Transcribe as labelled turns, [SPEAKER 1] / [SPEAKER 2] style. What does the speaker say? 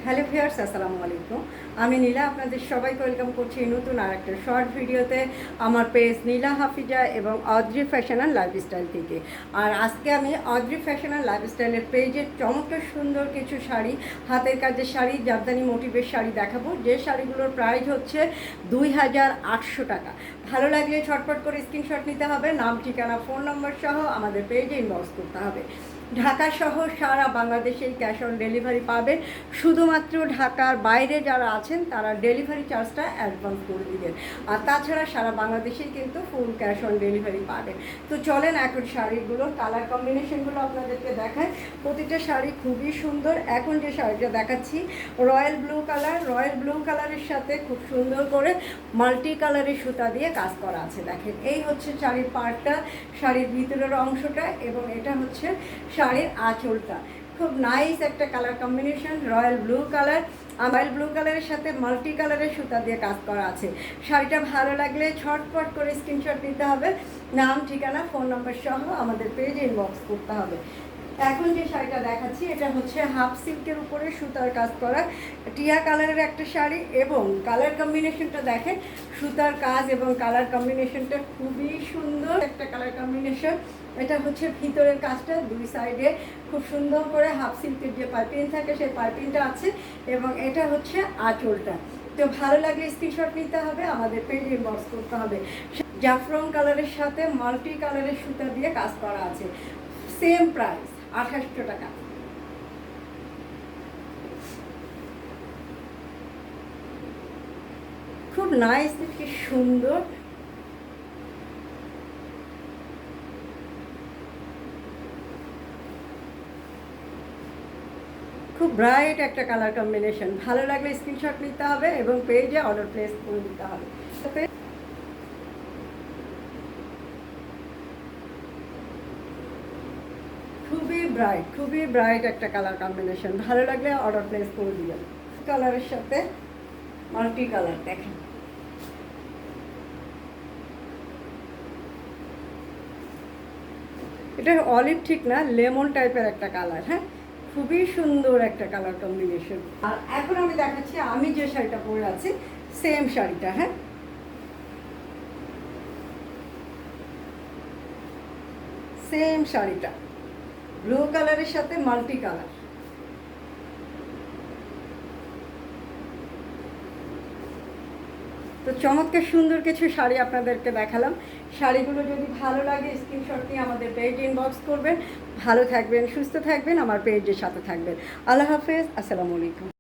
[SPEAKER 1] Hello viewers, আসসালামু আলাইকুম। আমি নীলা, আপনাদের সবাইকে ওয়েলকাম করছি নতুন আর একটা শর্ট ভিডিওতে আমার পেজ নীলা হাফিজা এবং অদ্রি ফ্যাশন অ্যান্ড লাইফস্টাইল থেকে। আর আজকে আমি অদ্রি ফ্যাশন অ্যান্ড লাইফস্টাইলের পেজের চমৎকার সুন্দর কিছু শাড়ি, হাতের কাজের শাড়ি, জামদানি মোটিভের শাড়ি দেখাবো, যে শাড়িগুলোর প্রাইস হচ্ছে 2800 টাকা। ভালো লাগলে ছটফট করে স্ক্রিনশট নিতে হবে, নাম, ঠিকানা, ফোন নম্বর সহ আমাদের পেজে ইনবক্স করতে হবে। ঢাকা সহ সারা বাংলাদেশে ক্যাশ অন ডেলিভারি পাবেন। শুধুমাত্র ঢাকার বাইরে যারা আছেন তারা ডেলিভারি চার্জটা অ্যাডভান্স করে দিবেন, আর তাছাড়া সারা বাংলাদেশেই কিন্তু ফুল ক্যাশ অন ডেলিভারি পাবেন। তো চলেন এখন শাড়িগুলোর কালার কম্বিনেশনগুলো আপনাদেরকে দেখায়। প্রতিটা শাড়ি খুবই সুন্দর। এখন যে শাড়িটা দেখাচ্ছি রয়্যাল ব্লু কালারের সাথে খুব সুন্দর করে মাল্টি কালারের সুতা দিয়ে কাজ করা আছে। দেখেন, এই হচ্ছে শাড়ির পাড়টা, শাড়ির ভিতরের অংশটা, এবং এটা হচ্ছে শাড়ির আঁচলটা। খুব নাইস একটা কালার কম্বিনেশন, রয়্যাল ব্লু কালারের সাথে মাল্টি কালারের সুতা দিয়ে কাজ করা আছে। শাড়িটা ভালো লাগলে ছটফট করে স্ক্রিনশট নিতে হবে, নাম, ঠিকানা, ফোন নাম্বার সহ আমাদের পেজে ইনবক্স করতে হবে। এখন যে শাড়িটা দেখাচ্ছি এটা হচ্ছে হাফ সিল্কের উপরে সুতার কাজ করা টিয়া কালারের একটা শাড়ি, এবং কালার কম্বিনেশনটা দেখেন, সুতার কাজ এবং কালার কম্বিনেশনটা খুবই সুন্দর একটা কালার কম্বিনেশন। এটা হচ্ছে ভিতরের কাজটা, দুই সাইডে খুব সুন্দর করে হাফ সিল্কের যে পাইপিং থাকে সেই পাইপিংটা আছে, এবং এটা হচ্ছে আঁচলটা। তো ভালো লাগলে স্ক্রিনশট নিতে হবে, আমাদের পেজে ইনবক্স করতে হবে। জাফরান কালারের সাথে মাল্টি কালারের সুতা দিয়ে কাজ করা আছে। সেম প্রাইস 2800 টাকা। খুব নাইস, কি সুন্দর। খুব ব্রাইট একটা কালার কম্বিনেশন। ভালো লাগলে স্ক্রিনশট নিতে হবে এবং পেজে অর্ডার প্লেস করে দিতে হবে। খুবই ব্রাইট একটা কালার কম্বিনেশন। ভালো লাগলে অর্ডার প্লেস করে দিবেন। কালারের সাথে মাল্টি কালার দেখেন, এটা অলিভ ঠিক না, লেমন টাইপের একটা কালার। হ্যাঁ, খুবই সুন্দর একটা কালার কম্বিনেশন। আর এখন আমি দেখাচ্ছি আমি যে শাড়িটা পরে আছি সেম শাড়িটা। হ্যাঁ, সেম শাড়িটা ব্লু কালারের সাথে মাল্টি কালার। তো চমৎকার সুন্দর কিছু শাড়ি আপনাদেরকে দেখালাম। শাড়িগুলো যদি ভালো লাগে স্ক্রিনশট নিয়ে আমাদের পেজে ইনবক্স করবেন। ভালো থাকবেন, সুস্থ থাকবেন, আমার পেজের সাথে থাকবেন। আল্লাহ হাফেজ, আসসালামু আলাইকুম।